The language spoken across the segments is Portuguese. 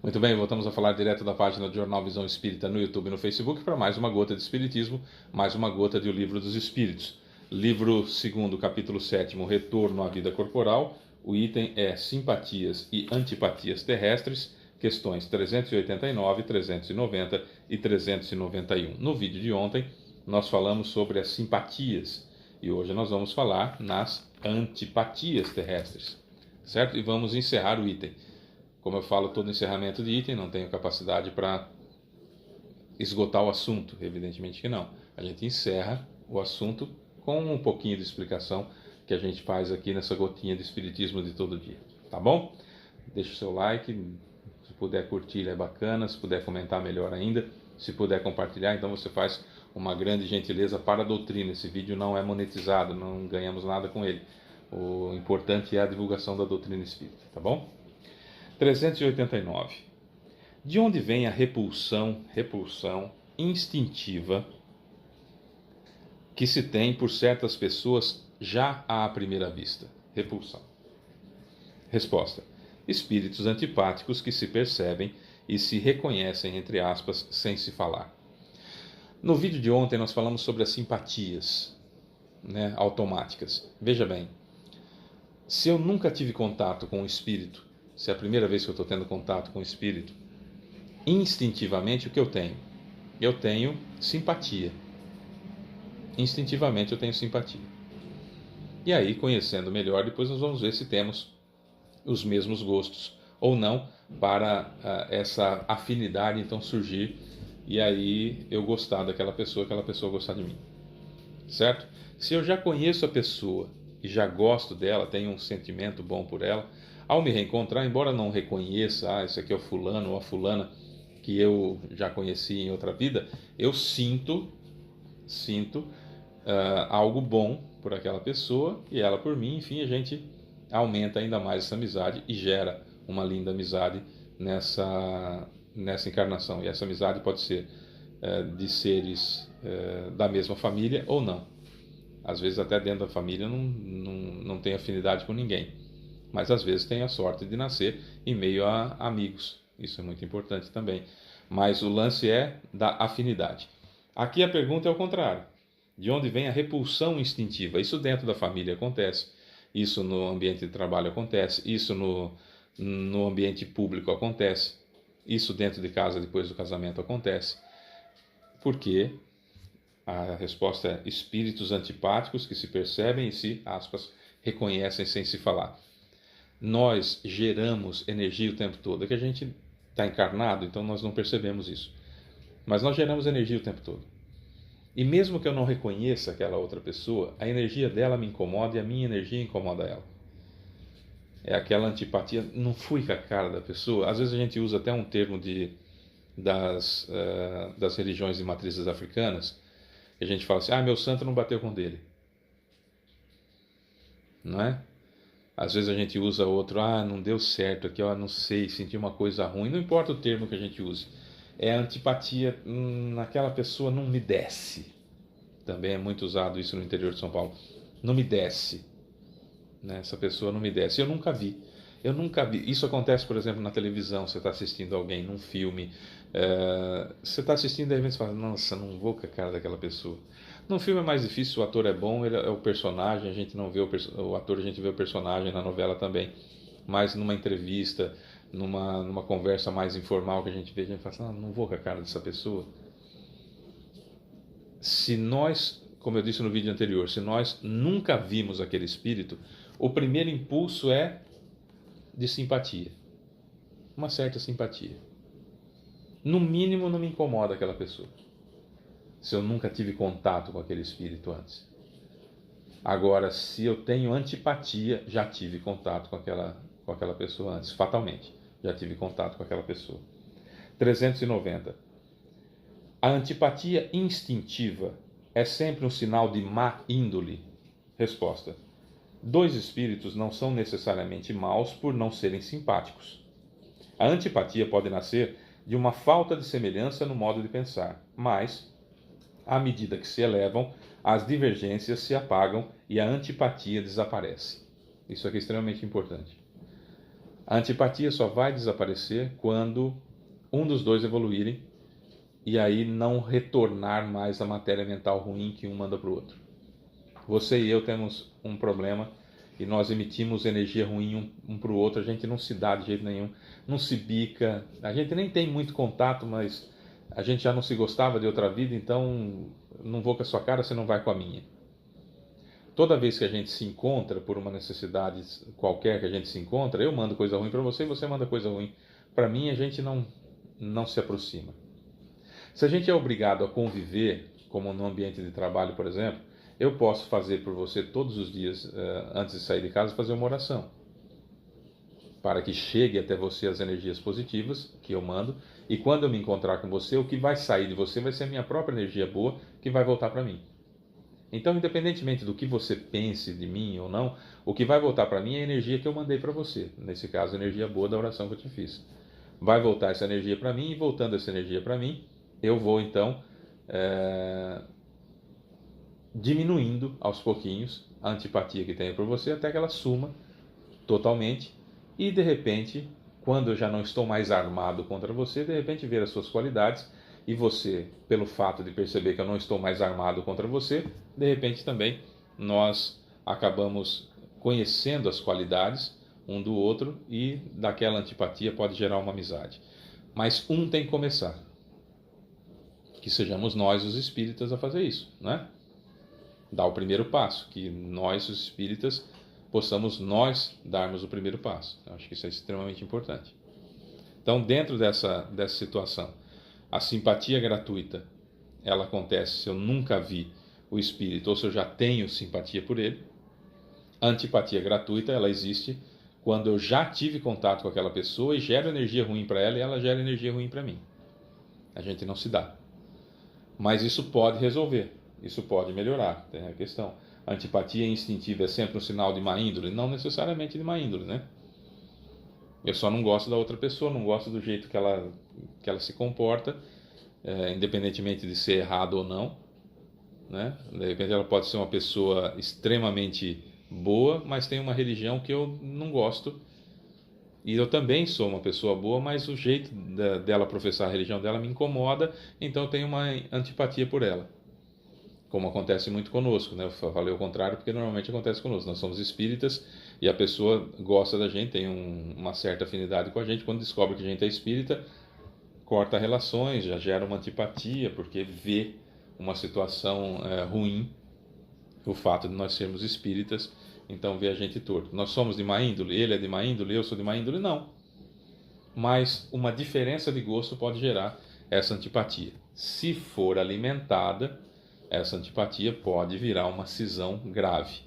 Muito bem, voltamos a falar direto da página do Jornal Visão Espírita no YouTube e no Facebook para mais uma gota de Espiritismo, mais uma gota de O Livro dos Espíritos. Livro 2º, capítulo 7º, Retorno à Vida Corporal. O item é Simpatias e Antipatias Terrestres, questões 389, 390 e 391. No vídeo de ontem, nós falamos sobre as simpatias e hoje nós vamos falar nas antipatias terrestres, certo? E vamos encerrar o item. Como eu falo, todo encerramento de item, não tenho capacidade para esgotar o assunto, evidentemente que não. A gente encerra o assunto com um pouquinho de explicação que a gente faz aqui nessa gotinha de Espiritismo de todo dia, tá bom? Deixa o seu like, se puder curtir é bacana, se puder comentar melhor ainda, se puder compartilhar, então você faz uma grande gentileza para a doutrina. Esse vídeo não é monetizado, não ganhamos nada com ele. O importante é a divulgação da doutrina espírita, tá bom? 389. De onde vem a repulsão instintiva que se tem por certas pessoas já à primeira vista? Repulsão. Resposta: espíritos antipáticos que se percebem e se reconhecem, entre aspas, sem se falar. No vídeo de ontem nós falamos sobre as simpatias, automáticas. Veja bem, se eu nunca tive contato com o espírito, se é a primeira vez que eu estou tendo contato com o espírito, instintivamente o que eu tenho? Eu tenho simpatia. Instintivamente eu tenho simpatia. E aí, conhecendo melhor, depois nós vamos ver se temos os mesmos gostos ou não, para essa afinidade então surgir e aí eu gostar daquela pessoa, aquela pessoa gostar de mim. Certo? Se eu já conheço a pessoa e já gosto dela, tenho um sentimento bom por ela, ao me reencontrar, embora não reconheça, esse aqui é o fulano ou a fulana que eu já conheci em outra vida, eu sinto algo bom por aquela pessoa e ela por mim. Enfim, a gente aumenta ainda mais essa amizade e gera uma linda amizade nessa encarnação. E essa amizade pode ser de seres da mesma família ou não. Às vezes até dentro da família não tem afinidade com ninguém, mas às vezes tem a sorte de nascer em meio a amigos. Isso é muito importante também. Mas o lance é da afinidade. Aqui a pergunta é o contrário. De onde vem a repulsão instintiva? Isso dentro da família acontece, isso no ambiente de trabalho acontece, isso no ambiente público acontece, isso dentro de casa depois do casamento acontece. Por quê? A resposta é espíritos antipáticos que se percebem e se, aspas, reconhecem sem se falar. Nós geramos energia o tempo todo. É que a gente está encarnado, então nós não percebemos isso. Mas nós geramos energia o tempo todo. E mesmo que eu não reconheça aquela outra pessoa, a energia dela me incomoda e a minha energia incomoda ela. É aquela antipatia, não fui com a cara da pessoa. Às vezes a gente usa até um termo das religiões de matrizes africanas, que a gente fala assim, meu santo não bateu com o dele. Não é? Às vezes a gente usa outro, não deu certo aqui, não sei, senti uma coisa ruim. Não importa o termo que a gente use. É a antipatia, naquela pessoa não me desce. Também é muito usado isso no interior de São Paulo. Não me desce. Essa pessoa não me desce. Eu nunca vi. Isso acontece, por exemplo, na televisão. Você está assistindo alguém num filme. Você está assistindo e de repente você fala, nossa, não vou com a cara daquela pessoa. Num filme é mais difícil, o ator é bom, ele é o personagem, a gente não vê o ator, a gente vê o personagem. Na novela também. Mas numa entrevista, numa conversa mais informal que a gente vê, a gente fala, não vou com a cara dessa pessoa. Se nós, como eu disse no vídeo anterior, se nós nunca vimos aquele espírito, o primeiro impulso é de simpatia, uma certa simpatia. No mínimo não me incomoda aquela pessoa, se eu nunca tive contato com aquele espírito antes. Agora, se eu tenho antipatia, já tive contato com aquela pessoa antes, fatalmente, já tive contato com aquela pessoa. 390. A antipatia instintiva é sempre um sinal de má índole? Resposta: dois espíritos não são necessariamente maus por não serem simpáticos. A antipatia pode nascer de uma falta de semelhança no modo de pensar, mas, à medida que se elevam, as divergências se apagam e a antipatia desaparece. Isso aqui é extremamente importante. A antipatia só vai desaparecer quando um dos dois evoluírem e aí não retornar mais a matéria mental ruim que um manda para o outro. Você e eu temos um problema e nós emitimos energia ruim um para o outro, a gente não se dá de jeito nenhum, não se bica, a gente nem tem muito contato, mas a gente já não se gostava de outra vida, então não vou com a sua cara, você não vai com a minha. Toda vez que a gente se encontra por uma necessidade qualquer que a gente se encontra, eu mando coisa ruim para você e você manda coisa ruim para mim, a gente não se aproxima. Se a gente é obrigado a conviver, como no ambiente de trabalho, por exemplo, eu posso fazer por você todos os dias, antes de sair de casa, fazer uma oração, para que chegue até você as energias positivas que eu mando, e quando eu me encontrar com você, o que vai sair de você vai ser a minha própria energia boa que vai voltar para mim. Então, independentemente do que você pense de mim ou não, o que vai voltar para mim é a energia que eu mandei para você, nesse caso, a energia boa da oração que eu te fiz. Vai voltar essa energia para mim, e voltando essa energia para mim, eu vou então diminuindo aos pouquinhos a antipatia que tenho por você até que ela suma totalmente e de repente, quando eu já não estou mais armado contra você, de repente ver as suas qualidades e você, pelo fato de perceber que eu não estou mais armado contra você, de repente também nós acabamos conhecendo as qualidades um do outro e daquela antipatia pode gerar uma amizade. Mas um tem que começar. Que sejamos nós os espíritas a fazer isso, né? Dar o primeiro passo, que nós os espíritas possamos nós darmos o primeiro passo. Eu acho que isso é extremamente importante. Então, dentro dessa situação, a simpatia gratuita, ela acontece se eu nunca vi o espírito ou se eu já tenho simpatia por ele. A antipatia gratuita, ela existe quando eu já tive contato com aquela pessoa e gero energia ruim para ela e ela gera energia ruim para mim. A gente não se dá. Mas isso pode resolver, isso pode melhorar, tem a questão. A antipatia instintiva é sempre um sinal de má índole? Não necessariamente de má índole, né? Eu só não gosto da outra pessoa, não gosto do jeito que ela se comporta, independentemente de ser errado ou não, né? De repente ela pode ser uma pessoa extremamente boa, mas tem uma religião que eu não gosto. E eu também sou uma pessoa boa, mas o jeito dela professar a religião dela me incomoda, então eu tenho uma antipatia por ela. Como acontece muito conosco, né? Eu falei o contrário porque normalmente acontece conosco. Nós somos espíritas e a pessoa gosta da gente, tem uma certa afinidade com a gente. Quando descobre que a gente é espírita, corta relações, já gera uma antipatia, porque vê uma situação ruim, o fato de nós sermos espíritas, então vê a gente torto. Nós somos de má índole, ele é de má índole, eu sou de má índole? Não. Mas uma diferença de gosto pode gerar essa antipatia. Se for alimentada, essa antipatia pode virar uma cisão grave.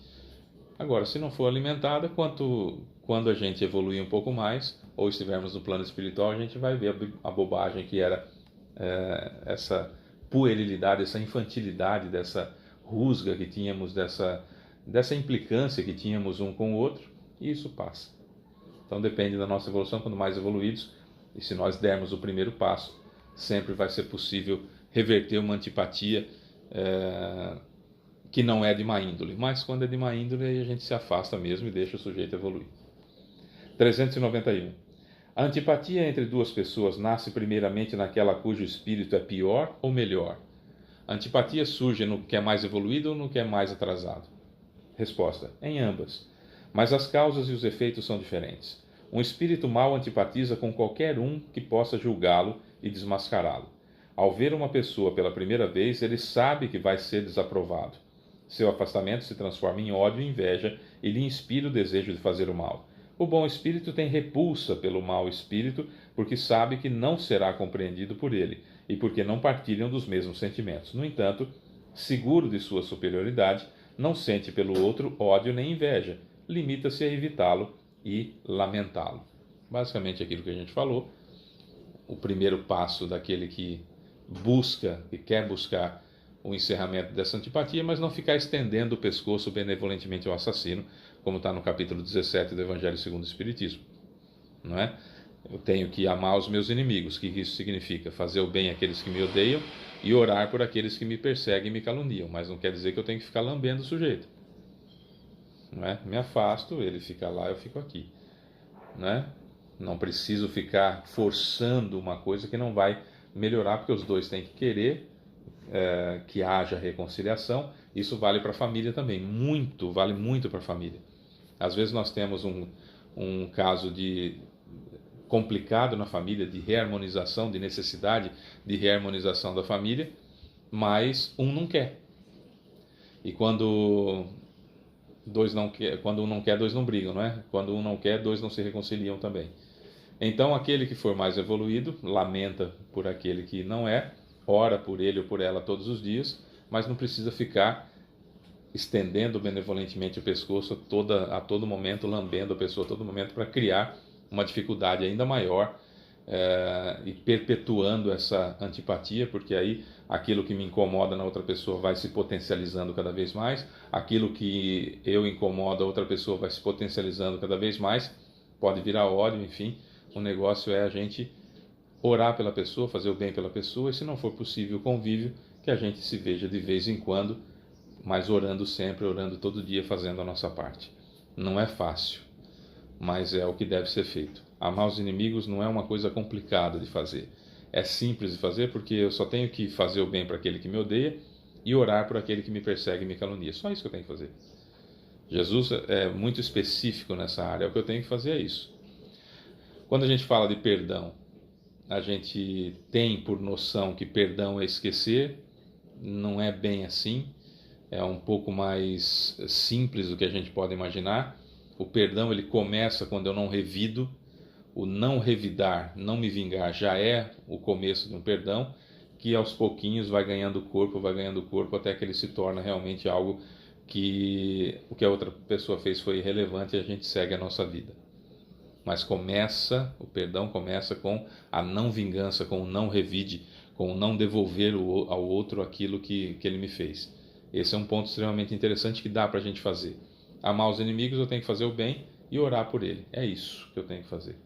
Agora, se não for alimentada, quando a gente evoluir um pouco mais, ou estivermos no plano espiritual, a gente vai ver a bobagem que era essa puerilidade, essa infantilidade, dessa rusga que tínhamos, dessa implicância que tínhamos um com o outro, e isso passa. Então depende da nossa evolução, quando mais evoluídos, e se nós dermos o primeiro passo, sempre vai ser possível reverter uma antipatia que não é de má índole, mas quando é de má índole aí a gente se afasta mesmo e deixa o sujeito evoluir. 391. A antipatia entre duas pessoas nasce primeiramente naquela cujo espírito é pior ou melhor? A antipatia surge no que é mais evoluído ou no que é mais atrasado? Resposta: em ambas. Mas as causas e os efeitos são diferentes. Um espírito mau antipatiza com qualquer um que possa julgá-lo e desmascará-lo. Ao ver uma pessoa pela primeira vez, ele sabe que vai ser desaprovado. Seu afastamento se transforma em ódio e inveja e lhe inspira o desejo de fazer o mal. O bom espírito tem repulsa pelo mau espírito porque sabe que não será compreendido por ele e porque não partilham dos mesmos sentimentos. No entanto, seguro de sua superioridade, não sente pelo outro ódio nem inveja, limita-se a evitá-lo e lamentá-lo. Basicamente aquilo que a gente falou, o primeiro passo daquele que quer buscar o encerramento dessa antipatia, mas não ficar estendendo o pescoço benevolentemente ao assassino, como está no capítulo 17 do Evangelho segundo o Espiritismo. Não é? Eu tenho que amar os meus inimigos. O que isso significa? Fazer o bem àqueles que me odeiam e orar por aqueles que me perseguem e me caluniam. Mas não quer dizer que eu tenho que ficar lambendo o sujeito. Não é? Me afasto, ele fica lá, eu fico aqui. Não é? Não preciso ficar forçando uma coisa que não vai melhorar, porque os dois têm que querer que haja reconciliação. Isso vale para a família também, vale muito para a família. Às vezes nós temos um caso complicado na família, de reharmonização, de necessidade de reharmonização da família, mas um não quer. E quando um não quer, dois não brigam, não é? Quando um não quer, dois não se reconciliam também. Então, aquele que for mais evoluído, lamenta por aquele que não é, ora por ele ou por ela todos os dias, mas não precisa ficar estendendo benevolentemente o pescoço a todo momento, lambendo a pessoa a todo momento, para criar uma dificuldade ainda maior e perpetuando essa antipatia, porque aí aquilo que me incomoda na outra pessoa vai se potencializando cada vez mais, aquilo que eu incomodo a outra pessoa vai se potencializando cada vez mais, pode virar ódio, enfim. O negócio é a gente orar pela pessoa, fazer o bem pela pessoa, e se não for possível o convívio, que a gente se veja de vez em quando, mas orando sempre, orando todo dia, fazendo a nossa parte. Não é fácil, mas é o que deve ser feito. Amar os inimigos não é uma coisa complicada de fazer. É simples de fazer, porque eu só tenho que fazer o bem para aquele que me odeia e orar por aquele que me persegue e me calunia. Só isso que eu tenho que fazer. Jesus é muito específico nessa área. O que eu tenho que fazer é isso. Quando a gente fala de perdão, a gente tem por noção que perdão é esquecer. Não é bem assim. É um pouco mais simples do que a gente pode imaginar. O perdão, ele começa quando eu não revido. O não revidar, não me vingar, já é o começo de um perdão, que aos pouquinhos vai ganhando corpo, até que ele se torna realmente algo que o que a outra pessoa fez foi irrelevante e a gente segue a nossa vida. Mas o perdão começa com a não vingança, com o não revide, com o não devolver ao outro aquilo que ele me fez. Esse é um ponto extremamente interessante que dá para a gente fazer. Amar os inimigos, eu tenho que fazer o bem e orar por ele. É isso que eu tenho que fazer.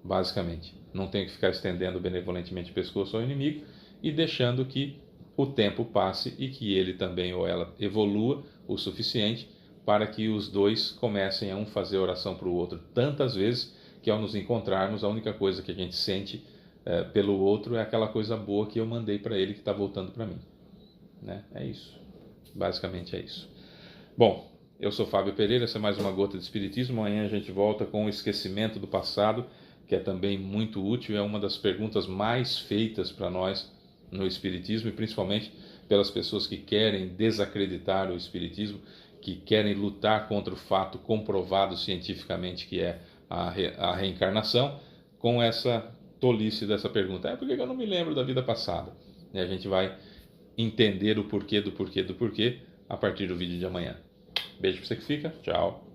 Basicamente, não tenho que ficar estendendo benevolentemente o pescoço ao inimigo e deixando que o tempo passe e que ele também ou ela evolua o suficiente para que os dois comecem a um fazer oração para o outro tantas vezes que, ao nos encontrarmos, a única coisa que a gente sente pelo outro é aquela coisa boa que eu mandei para ele que está voltando para mim, né? É isso, basicamente é isso. Bom, eu sou Fábio Pereira, essa é mais uma Gota de Espiritismo. Amanhã a gente volta com o esquecimento do passado, que é também muito útil, é uma das perguntas mais feitas para nós no Espiritismo, e principalmente pelas pessoas que querem desacreditar o Espiritismo, que querem lutar contra o fato comprovado cientificamente que é a reencarnação, com essa tolice dessa pergunta. Por que eu não me lembro da vida passada? E a gente vai entender o porquê do porquê a partir do vídeo de amanhã. Beijo pra você que fica, tchau.